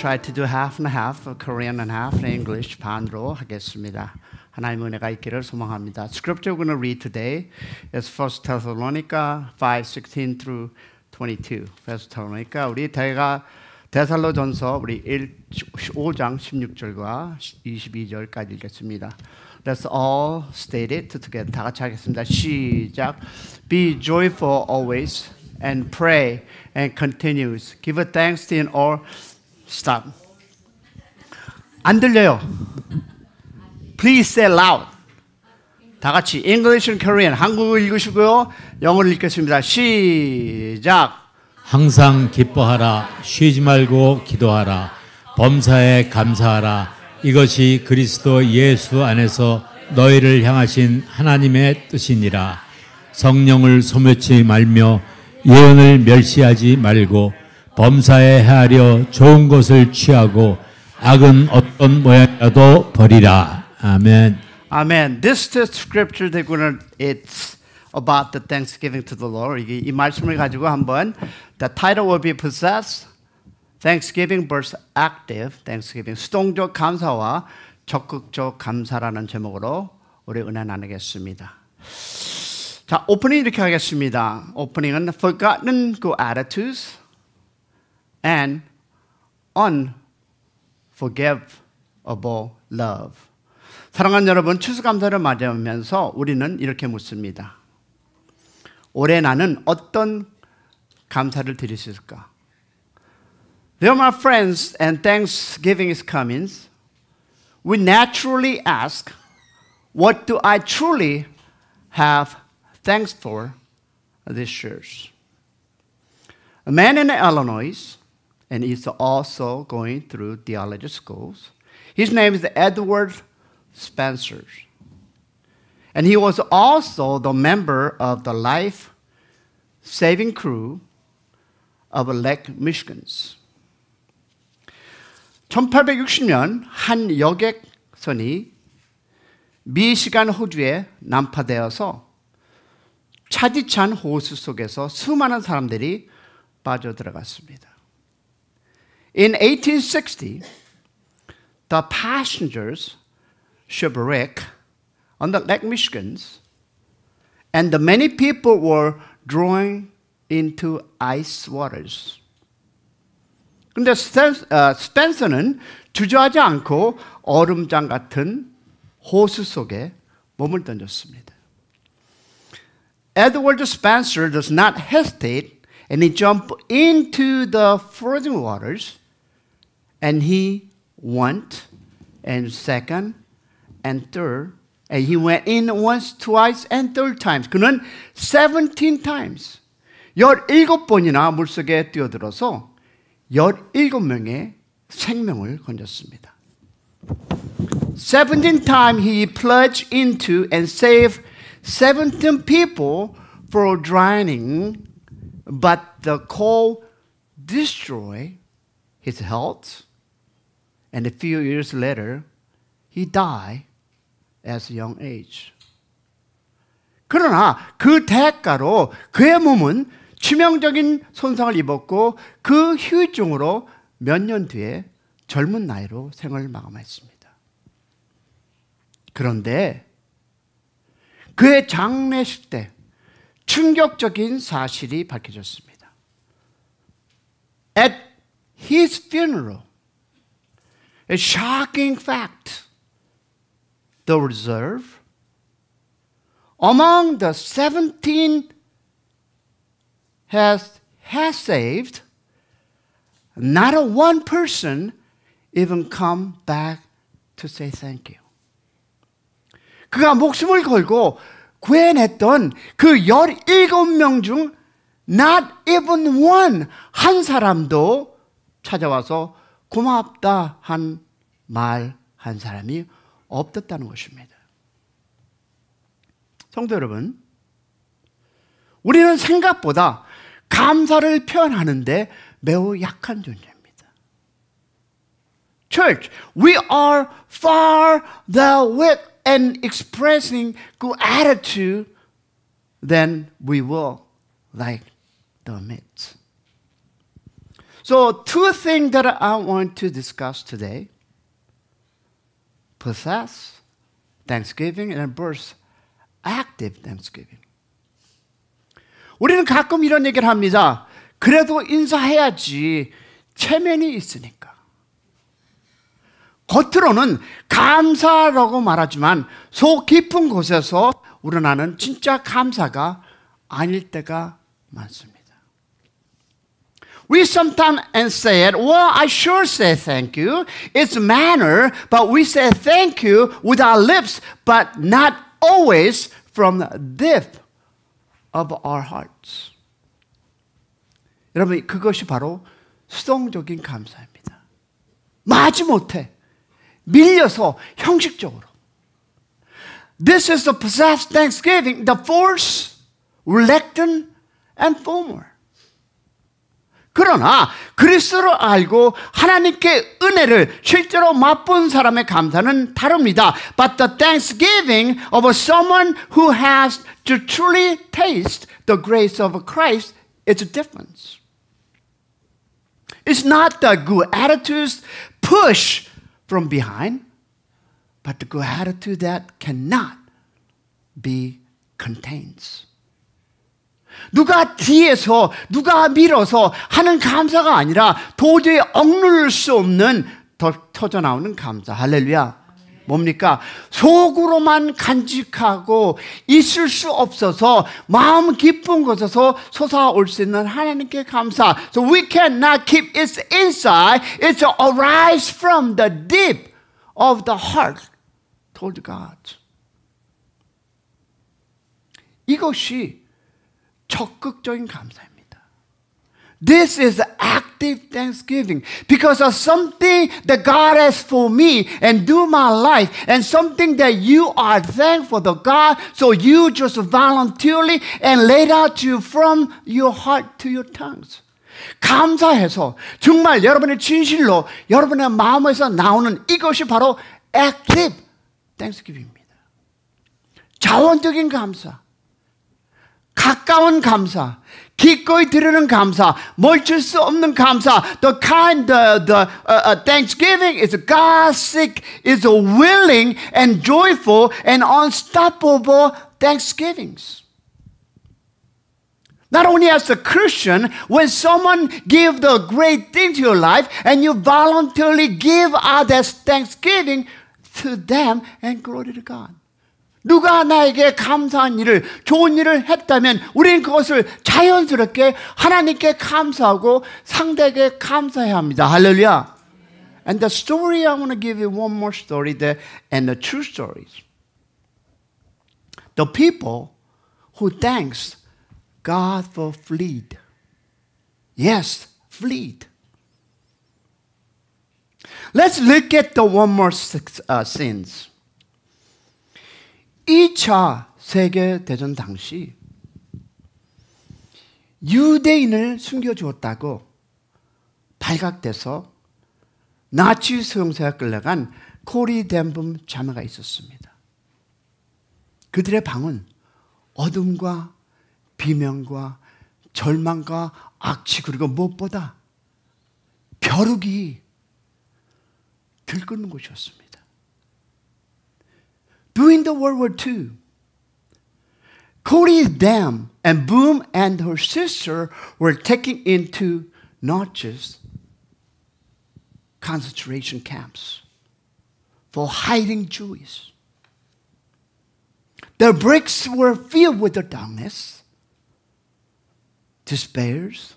try to do half and half, Korean and half, and English 반으로 하겠습니다. 하나님의 은혜가 있기를 소망합니다. Scripture we're going to read today is 1 Thessalonica 5:16 through 22. 1 Thessalonica 우리 데살로전서 우리 5장 16절과 22절까지 읽겠습니다. Let's all state it together. 다 같이 하겠습니다. 시작. Be joyful always and pray and continues. Give thanks in all. Stop. 안 들려요. Please say loud. 다 같이 English and Korean. 한국어 읽으시고요. 영어를 읽겠습니다. 시작. 항상 기뻐하라. 쉬지 말고 기도하라. 범사에 감사하라. 이것이 그리스도 예수 안에서 너희를 향하신 하나님의 뜻이니라. 성령을 소멸치 말며 예언을 멸시하지 말고 범사에 헤아려 좋은 것을 취하고 악은 어떤 모양이라도 버리라. 아멘. Amen. This scripture that it's about the thanksgiving to the Lord. 이 말씀을 가지고 한번 the title will be possess Thanksgiving versus active Thanksgiving. 수동적 감사와 적극적 감사라는 제목으로 우리 은혜 나누겠습니다. 자, 오프닝 이렇게 하겠습니다. 오프닝은 forgotten good attitudes and unforgivable love. 사랑하는 여러분, 추수감사를 맞이하면서 우리는 이렇게 묻습니다. 올해 나는 어떤 감사를 드릴 수 있을까? Dear my friends, and Thanksgiving is coming. We naturally ask, what do I truly have thanks for this year? A man in Illinois, and he's also going through theology schools. His name is Edward Spencer. And he was also the member of the life-saving crew of Lake Michigan. 1860년 한 여객선이 미시간 호주에 난파되어서 차디찬 호수 속에서 수많은 사람들이 빠져들어갔습니다. In 1860, the passengers shipwrecked on the Lake Michigan, and the many people were drawn into ice waters. 그런데 스펜서는 주저하지 않고 얼음장 같은 호수 속에 몸을 던졌습니다. Edward Spencer does not hesitate, and he jumped into the frozen waters, and he went, and second, and third, and he went in once, twice, and third times. 그는 17 times, 17번이나 물속에 뛰어들어서 17명의 생명을 건졌습니다. 17 times he plunged into and saved 17 people from drowning, but the cold destroyed his health, and a few years later, he died at a young age. 그러나 그 대가로 그의 몸은 치명적인 손상을 입었고 그 후유증으로 몇 년 뒤에 젊은 나이로 생을 마감했습니다. 그런데 그의 장례식 때 충격적인 사실이 밝혀졌습니다. At his funeral, a shocking fact, the reserve, among the 17 has saved, not a one person even come back to say thank you. 그가 목숨을 걸고 구해냈던 그 17명 중 not even one, 한 사람도 찾아와서 고맙다 한 말 한 사람이 없었다는 것입니다. 성도 여러분, 우리는 생각보다 감사를 표현하는데 매우 약한 존재입니다. Church, we are far the weak and expressing good attitude than we will like the myths. So two things that I want to discuss today. Possess Thanksgiving and burst active Thanksgiving. 우리는 가끔 이런 얘기를 합니다. 그래도 인사해야지. 체면이 있으니까. 겉으로는 감사라고 말하지만 속 깊은 곳에서 우러나는 진짜 감사가 아닐 때가 많습니다. We sometimes say it, well, I sure say thank you. It's manner, but we say thank you with our lips, but not always from the depth of our hearts. 여러분, 그것이 바로 수동적인 감사입니다. 마지못해 밀려서 형식적으로. This is the possessed thanksgiving, the force, reluctant, and former. 그러나 그리스도를 알고 하나님께 은혜를 실제로 맛본 사람의 감사는 다릅니다. But the thanksgiving of someone who has to truly taste the grace of Christ is a difference. It's not the good attitudes push from behind, but the good attitude that cannot be contained. 누가 뒤에서 누가 밀어서 하는 감사가 아니라 도저히 억누를 수 없는 터져나오는 감사. 할렐루야. 뭡니까? 속으로만 간직하고 있을 수 없어서 마음 깊은 곳에서 솟아올 수 있는 하나님께 감사. So we cannot keep it inside. It arises from the deep of the heart toward God. 이것이 적극적인 감사입니다. This is active thanksgiving because of something that God has for me and do my life and something that you are thankful to God, so you just voluntarily and laid out to you from your heart to your tongues. 감사해서 정말 여러분의 진실로 여러분의 마음에서 나오는 이것이 바로 active thanksgiving입니다. 자원적인 감사, 가까운 감사, 기꺼이 드리는 감사, 멈출 수 없는 감사. The thanksgiving is God-seek, is a willing and joyful and unstoppable thanksgivings. Not only as a Christian, when someone gives the great thing to your life and you voluntarily give out that thanksgiving to them and glory to God. 누가 나에게 감사한 일을, 좋은 일을 했다면 우리는 그것을 자연스럽게 하나님께 감사하고 상대에게 감사해야 합니다. 할렐루야. And the story, I want to give you one more story and the true stories. The people who thanks God for fleed. Yes, fleed. Let's look at the one more sins. 2차 세계대전 당시 유대인을 숨겨주었다고 발각돼서 나치 수용소에 끌려간 코리 덴붐 자매가 있었습니다. 그들의 방은 어둠과 비명과 절망과 악취 그리고 무엇보다 벼룩이 들끓는 곳이었습니다. During the World War II, Corrie Dam and Boom and her sister were taken into Nazis concentration camps for hiding Jews. Their bricks were filled with the darkness, despairs,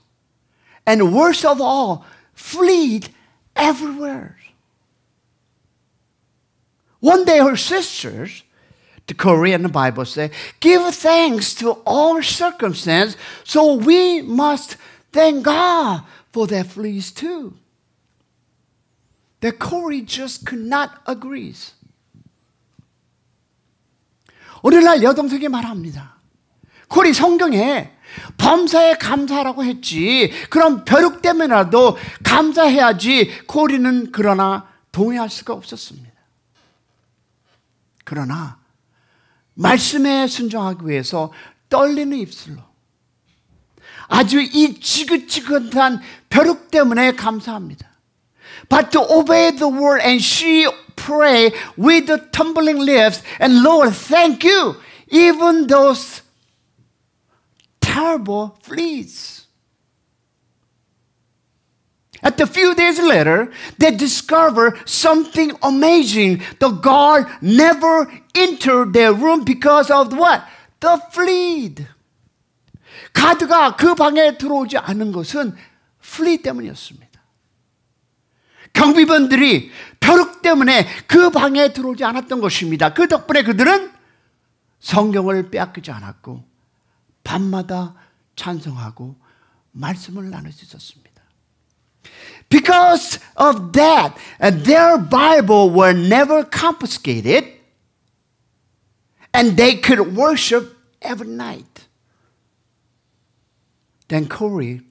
and worst of all, fled everywhere. One day her sisters, the Korean Bible says, give thanks to all circumstances, so we must thank God for their fleas too. The Corey just could not agree. 오늘날 여동생이 말합니다. 코리 성경에 범사에 감사라고 했지. 그럼 벼룩 때문에라도 감사해야지. 코리는 그러나 동의할 수가 없었습니다. 그러나 말씀에 순종하기 위해서 떨리는 입술로 아주 이 지긋지긋한 벼룩 때문에 감사합니다. But to obey the word and she pray with the trembling lips and Lord, thank you, even those terrible fleas. At a few days later, they discover something amazing. The guard never entered their room because of what? The flea. 가드가 그 방에 들어오지 않은 것은 flea 때문이었습니다. 경비원들이 벼룩 때문에 그 방에 들어오지 않았던 것입니다. 그 덕분에 그들은 성경을 빼앗기지 않았고 밤마다 찬송하고 말씀을 나눌 수 있었습니다. Because of that, their Bible were never confiscated and they could worship every night. Then Corey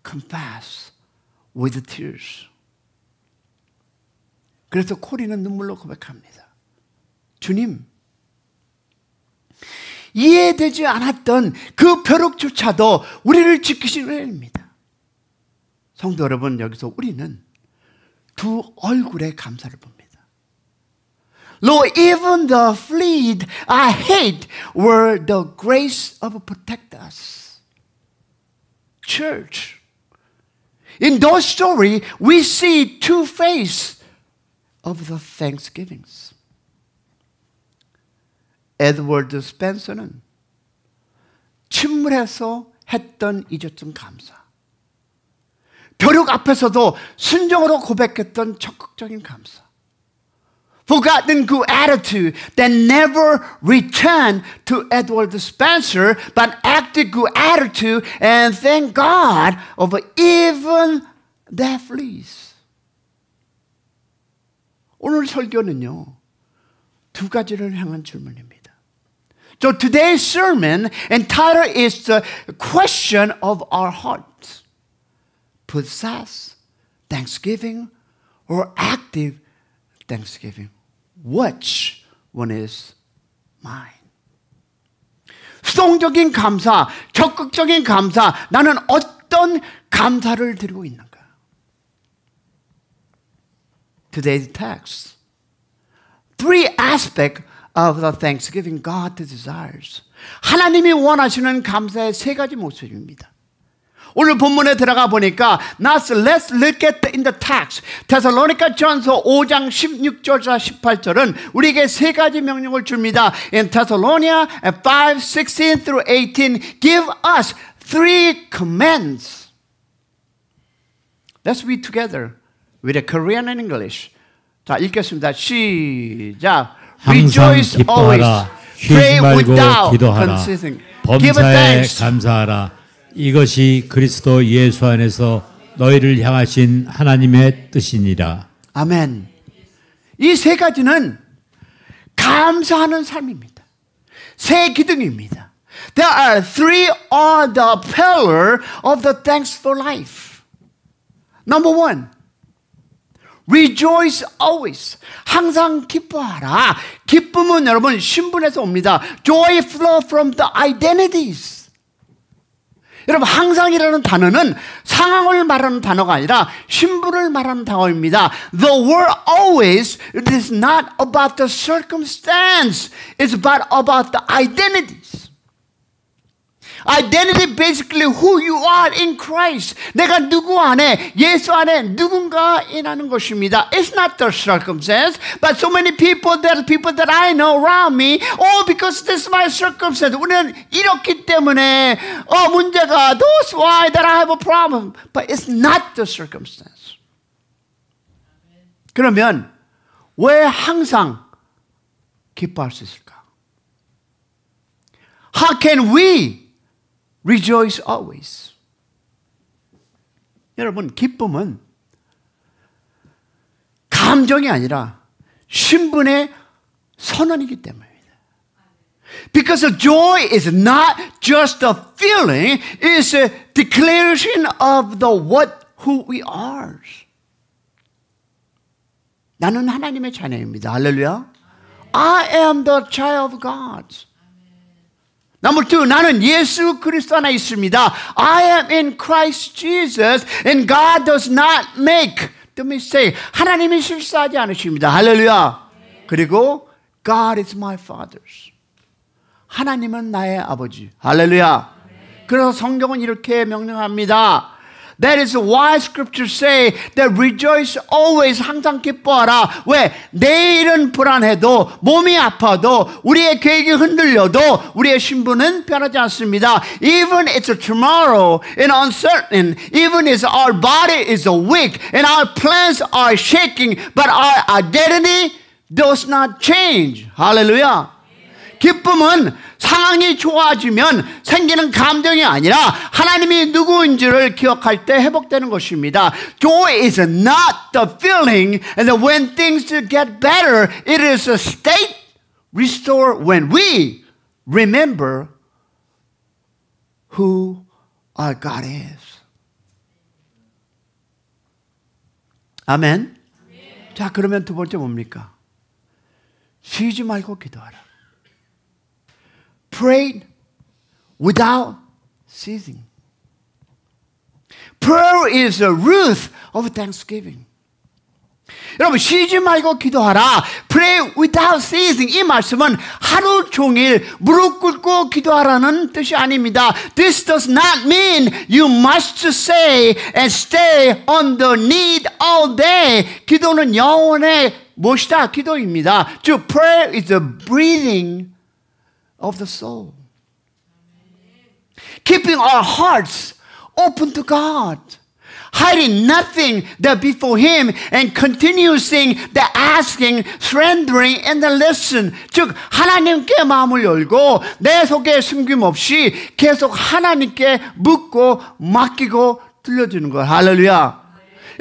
confessed with tears. 그래서 코리는 눈물로 고백합니다. 주님, 이해되지 않았던 그 벼룩조차도 우리를 지키시는 은혜입니다. 성도 여러분, 여기서 우리는 두 얼굴의 감사를 봅니다. Lord, even the flea I hate were the grace of protect us. Church, in those story, we see two faces of the thanksgivings. 에드워드 스펜서는 침울해서 했던 잊었던 감사. 벼룩 앞에서도 순종으로 고백했던 적극적인 감사. Forgotten good attitude that never returned to Edward Spencer, but acted good attitude and thank God over even their fleas. 오늘 설교는요, 두 가지를 향한 질문입니다. So today's sermon entitled is the question of our hearts. Possess thanksgiving or active thanksgiving? Which one is mine? 수동적인 감사, 적극적인 감사, 나는 어떤 감사를 드리고 있는가? Today's text. Three aspects of the thanksgiving God desires. 하나님이 원하시는 감사의 세 가지 모습입니다. 오늘 본문에 들어가 보니까 let's look at in the text. 데살로니가 전서 5장 16절과 18절은 우리에게 세 가지 명령을 줍니다. In Thessalonica 5, 16 through 18 give us three commands. Let's read together with a Korean and English. 자, 읽겠습니다. 시작. 항상 기뻐하라. 쉬지 말고 기도하라. 범사에 감사하라. 이것이 그리스도 예수 안에서 너희를 향하신 하나님의 뜻이니라. 아멘. 이 세 가지는 감사하는 삶입니다. 세 기둥입니다. There are three are the pillar of the thankful life. Number one, rejoice always. 항상 기뻐하라. 기쁨은 여러분 신분에서 옵니다. Joy flow from the identities. 여러분 항상이라는 단어는 상황을 말하는 단어가 아니라 신분을 말하는 단어입니다. The word always, it is not about the circumstance. It's about the identities. Identity basically who you are in Christ. 내가 누구 안에, 예수 안에 누군가이라는 것입니다. It's not the circumstance, but so many people that I know around me, oh, because this is my circumstance. 우리는 이렇기 때문에 문제가 that's why that I have a problem. But it's not the circumstance. 그러면 왜 항상 기뻐할 수 있을까? How can we rejoice always? 여러분, 기쁨은 감정이 아니라 신분의 선언이기 때문입니다. Because joy is not just a feeling, it's a declaration of the who we are. 나는 하나님의 자녀입니다. 할렐루야. I am the child of God. Number two, 나는 예수 그리스도 안에 있습니다. I am in Christ Jesus and God does not make the mistake. 하나님이 실수하지 않으십니다. 할렐루야. 그리고 God is my father. 하나님은 나의 아버지. 할렐루야. 그래서 성경은 이렇게 명령합니다. That is why scriptures say that rejoice always, 항상 기뻐하라. 왜? 내일은 불안해도, 몸이 아파도, 우리의 계획이 흔들려도 우리의 신분은 변하지 않습니다. Even it's a tomorrow and uncertain, even as our body is weak and our plans are shaking, but our identity does not change. 할렐루야. 기쁨은 상황이 좋아지면 생기는 감정이 아니라 하나님이 누구인지를 기억할 때 회복되는 것입니다. Joy is not the feeling, and when things get better, it is a state restored when we remember who our God is. 아멘. 자, 그러면 두 번째 뭡니까? 쉬지 말고 기도하라. Pray without ceasing. Prayer is the root of thanksgiving. 여러분, 쉬지 말고 기도하라. Pray without ceasing. 이 말씀은 하루 종일 무릎 꿇고 기도하라는 뜻이 아닙니다. This does not mean you must say and stay on the need all day. 기도는 영혼의 무엇이다? 기도입니다. 즉, prayer is the breathing of the soul. Keeping our hearts open to God. Hiding nothing that before Him and continuing the asking, surrendering, and the listen. 즉, 하나님께 마음을 열고 내 속에 숨김없이 계속 하나님께 묻고 맡기고 들려주는 것. 할렐루야.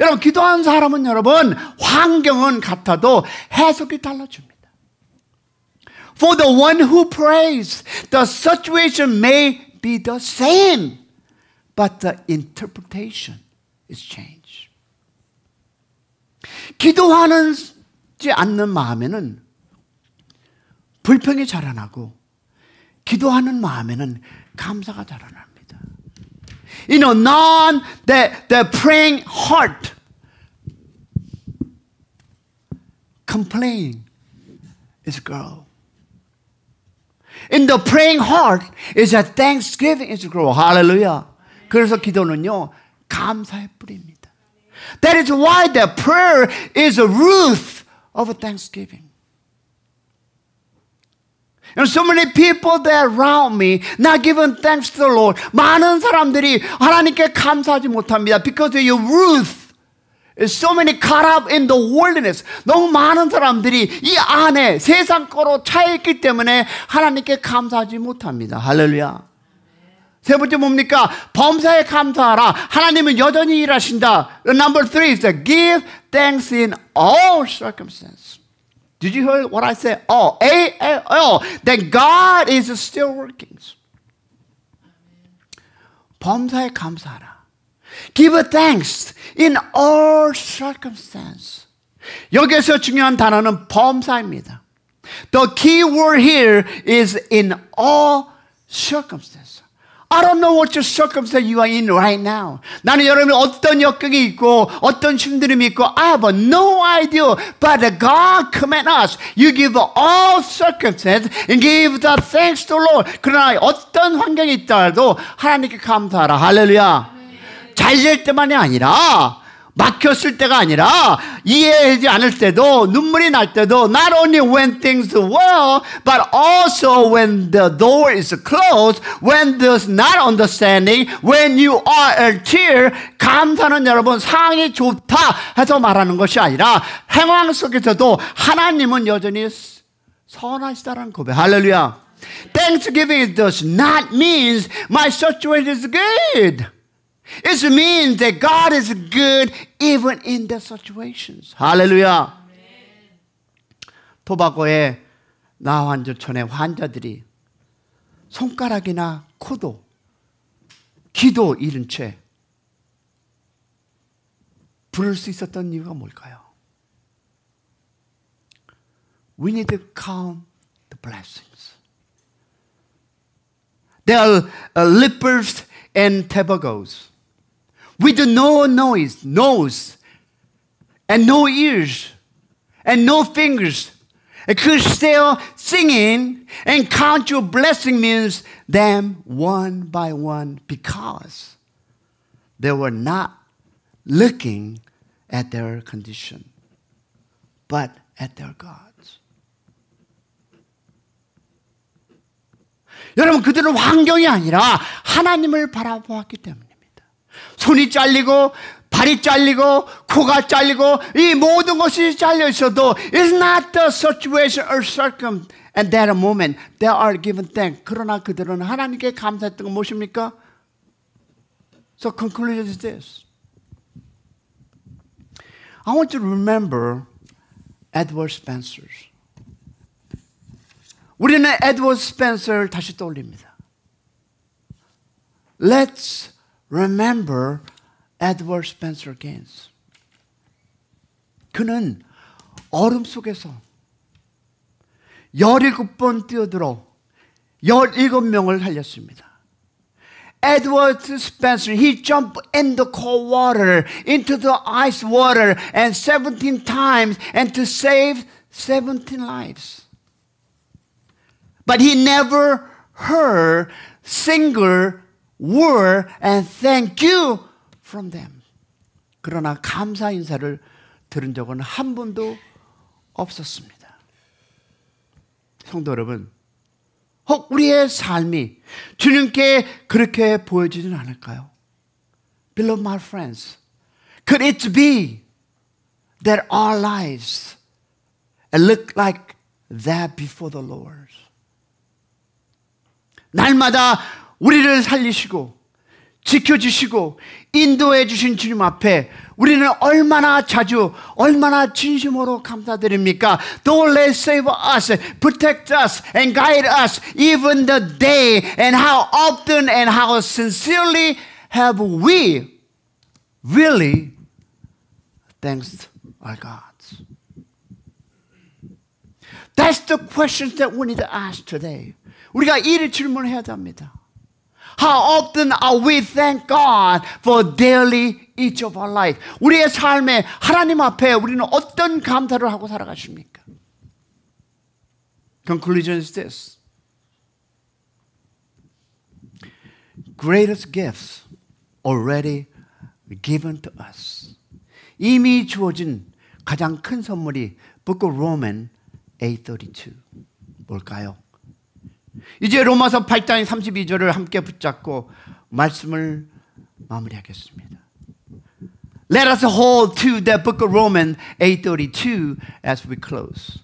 여러분, 기도하는 사람은 여러분, 환경은 같아도 해석이 달라집니다. For the one who prays, the situation may be the same, but the interpretation is changed. 기도하지 않는 마음에는 불평이 자라나고, 기도하는 마음에는 감사가 자라납니다. You know, the praying heart complaining is grow. In the praying heart is a thanksgiving is grow. Hallelujah. 그래서 기도는요, 감사의 뿌리입니다. That is why the prayer is a root of thanksgiving. And so many people that around me not giving thanks to the Lord. 많은 사람들이 하나님께 감사하지 못합니다. Because your root is so many caught up in the worldliness. 너무 많은 사람들이 이 안에 세상 거로 차있기 때문에 하나님께 감사하지 못합니다. 할렐루야. 세 번째 뭡니까? 범사에 감사하라. 하나님은 여전히 일하신다. Number three is to give thanks in all circumstances. Did you hear what I said? All. A-L. That God is still working. 범사에 감사하라. Give thanks in all circumstances. 여기서 중요한 단어는 범사입니다. The key word here is in all circumstances. I don't know what your circumstance you are in right now. 나는 여러분이 어떤 역경이 있고 어떤 힘듦이 있고 I have no idea. But God command us. You give all circumstances and give the thanks to the Lord. 그러나 어떤 환경이 있더라도 하나님께 감사하라. 할렐루야. 잘 될 때만이 아니라 막혔을 때가 아니라 이해하지 않을 때도 눈물이 날 때도 not only when things are well but also when the door is closed, when there's not understanding, when you are a tear. 감사는 여러분 상황이 좋다 해서 말하는 것이 아니라 행황 속에서도 하나님은 여전히 선하시다라는 고백. 할렐루야. Thanksgiving does not mean my situation is good. It means that God is good even in the situations. 할렐루야. 토바고의 나환주촌의 환자들이 손가락이나 코도 귀도 잃은 채 부를 수 있었던 이유가 뭘까요? We need to count the blessings. They are lepers and tabagos with no nose, and no ears, and no fingers. And could still singing and count your blessing means them one by one because they were not looking at their condition, but at their gods. 여러분, 그들은 환경이 아니라 하나님을 바라보았기 때문입니다. 손이 잘리고 발이 잘리고 코가 잘리고 이 모든 것이 잘려 있어도 it's not the situation or circumstance at that moment they are given thanks. 그러나 그들은 하나님께 감사했던 건 무엇입니까? So conclusion is this. I want you to remember Edward Spencer. 우리는 에드워드 스펜서를 다시 떠올립니다. Let's remember Edward Spencer Gaines. 그는 얼음 속에서 17번 뛰어들어 17명을 살렸습니다. Edward Spencer, he jumped in the cold water, into the ice water, and 17 times, and to save 17 lives. But he never heard single word and thank you from them. 그러나 감사 인사를 들은 적은 한 번도 없었습니다. 성도 여러분, 혹 우리의 삶이 주님께 그렇게 보여지진 않을까요? Beloved my friends, could it be that our lives look like that before the Lord? 날마다 우리를 살리시고 지켜주시고 인도해 주신 주님 앞에 우리는 얼마나 자주 얼마나 진심으로 감사드립니까? Though Lord save us, protect us and guide us even the day, and how often and how sincerely have we really thanked our God? That's the questions that we need to ask today. 우리가 이를 질문해야 합니다. How often are we thank God for daily each of our life? 우리의 삶에 하나님 앞에 우리는 어떤 감사를 하고 살아가십니까? Conclusion is this. Greatest gifts already given to us. 이미 주어진 가장 큰 선물이 Book of Romans 8:32. 뭘까요? 이제 로마서 8장 32절을 함께 붙잡고 말씀을 마무리하겠습니다. Let us hold to the book of Romans 8:32 as we close.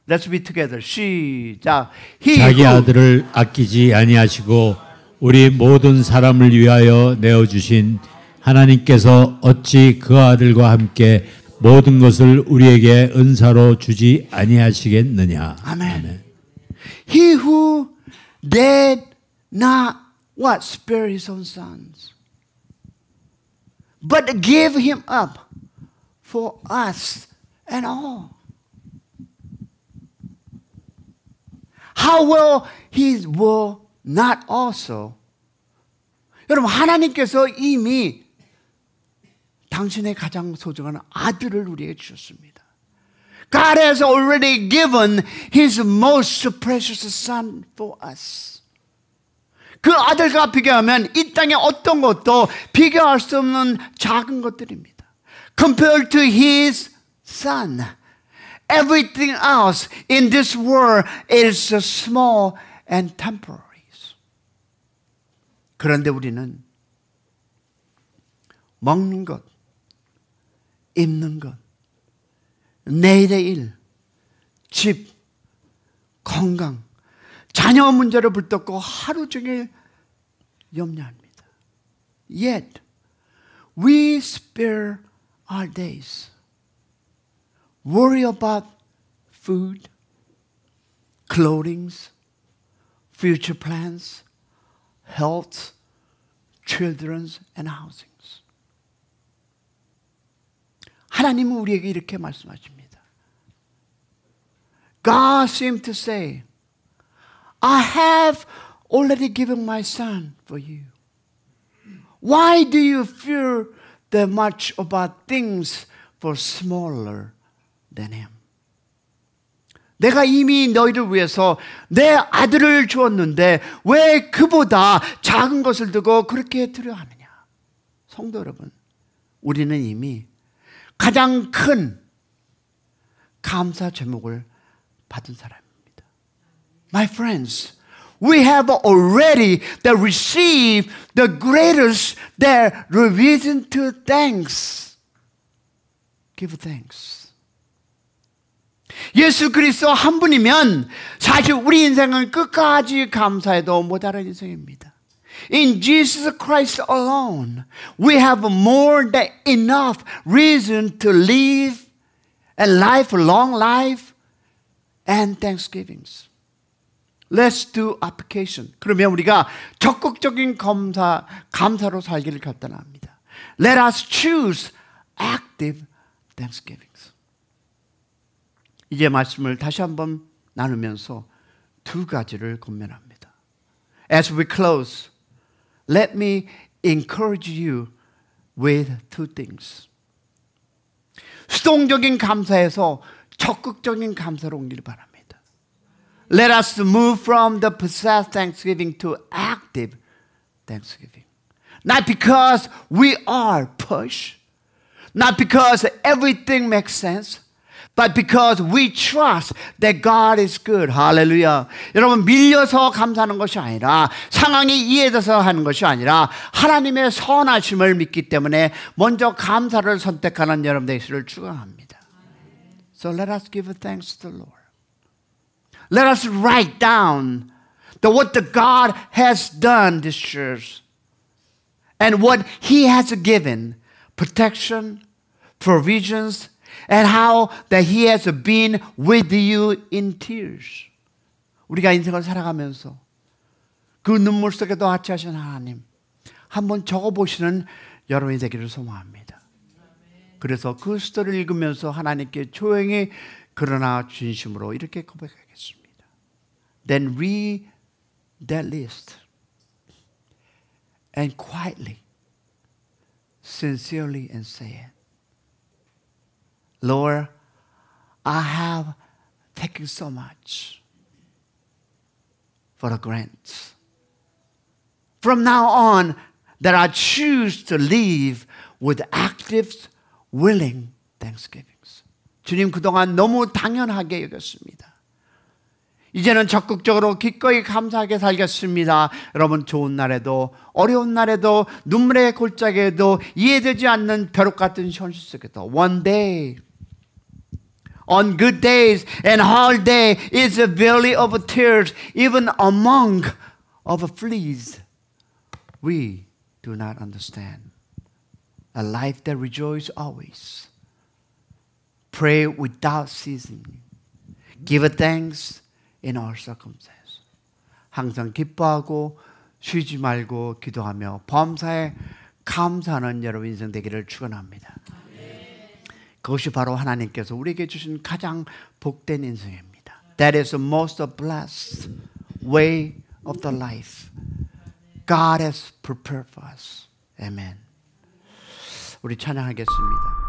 Let's be together. 시작. 자기 아들을 아끼지 아니하시고 우리 모든 사람을 위하여 내어주신 하나님께서 어찌 그 아들과 함께 모든 것을 우리에게 은사로 주지 아니하시겠느냐. 아멘. 아멘. He who did not what? Spare his own sons, but gave him up for us and all. How will he will not also? 여러분, 하나님께서 이미 당신의 가장 소중한 아들을 우리에게 주셨습니다. God has already given His most precious Son for us. 그 아들과 비교하면 이 땅의 어떤 것도 비교할 수 없는 작은 것들입니다. Compared to His Son, everything else in this world is small and temporary. 그런데 우리는 먹는 것, 입는 것, 내일의 일, 집, 건강, 자녀 문제를 붙잡고 하루 종일 염려합니다. Yet, we spare our days. Worry about food, clothing, future plans, health, children, and housing. 하나님은 우리에게 이렇게 말씀하십니다. God seemed to say, I have already given my son for you. Why do you fear that much about things for smaller than him? 내가 이미 너희를 위해서 내 아들을 주었는데 왜 그보다 작은 것을 두고 그렇게 두려워하느냐? 성도 여러분, 우리는 이미 가장 큰 감사 제목을 받은 사람입니다. My friends, we have already received the greatest reason to thanks. Give thanks. 예수 그리스도 한 분이면 사실 우리 인생은 끝까지 감사해도 모자란 인생입니다. In Jesus Christ alone, we have more than enough reason to live a lifelong life and thanksgivings. Let's do application. 그러면 우리가 적극적인 감사로 살기를 결단합니다. Let us choose active thanksgivings. 이제 말씀을 다시 한번 나누면서 두 가지를 권면합니다. As we close, let me encourage you with two things. 수동적인 감사에서 적극적인 감사로 옮기를 바랍니다. Let us move from the possessed thanksgiving to active thanksgiving. Not because we are pushed, not because everything makes sense, but because we trust that God is good. 할렐루야. 여러분, 밀려서 감사하는 것이 아니라, 상황이 이해돼서 하는 것이 아니라 하나님의 선하심을 믿기 때문에 먼저 감사를 선택하는 여러분 되시기를 축원합니다. So let us give thanks to the Lord. Let us write down what the God has done this year and what He has given, protection, provisions, and how that He has been with you in tears. 우리가 인생을 살아가면서 그 눈물 속에도 하찮으신 하나님 한번 적어보시는 여러분이 되기를 소망합니다. 그래서 그 스토리를 읽으면서 하나님께 조용히 그러나 진심으로 이렇게 고백하겠습니다. Then read that list and quietly, sincerely and say it. Lord, I have taken so much for the grants. From now on, that I choose to live with active, willing thanksgivings. 주님, 그동안 너무 당연하게 여겼습니다. 이제는 적극적으로 기꺼이 감사하게 살겠습니다. 여러분, 좋은 날에도 어려운 날에도 눈물의 골짜기에도 이해되지 않는 벼룩 같은 현실 속에도 one day, on good days and hard day is a valley of tears, even among of fleas. We do not understand a life that rejoices always. Pray without ceasing. Give thanks in all circumstances. 항상 기뻐하고 쉬지 말고 기도하며 범사에 감사하는 여러분 인생 되기를 축원합니다. 그것이 바로 하나님께서 우리에게 주신 가장 복된 인생입니다. That is the most blessed way of the life God has prepared for us. Amen. 우리 찬양하겠습니다.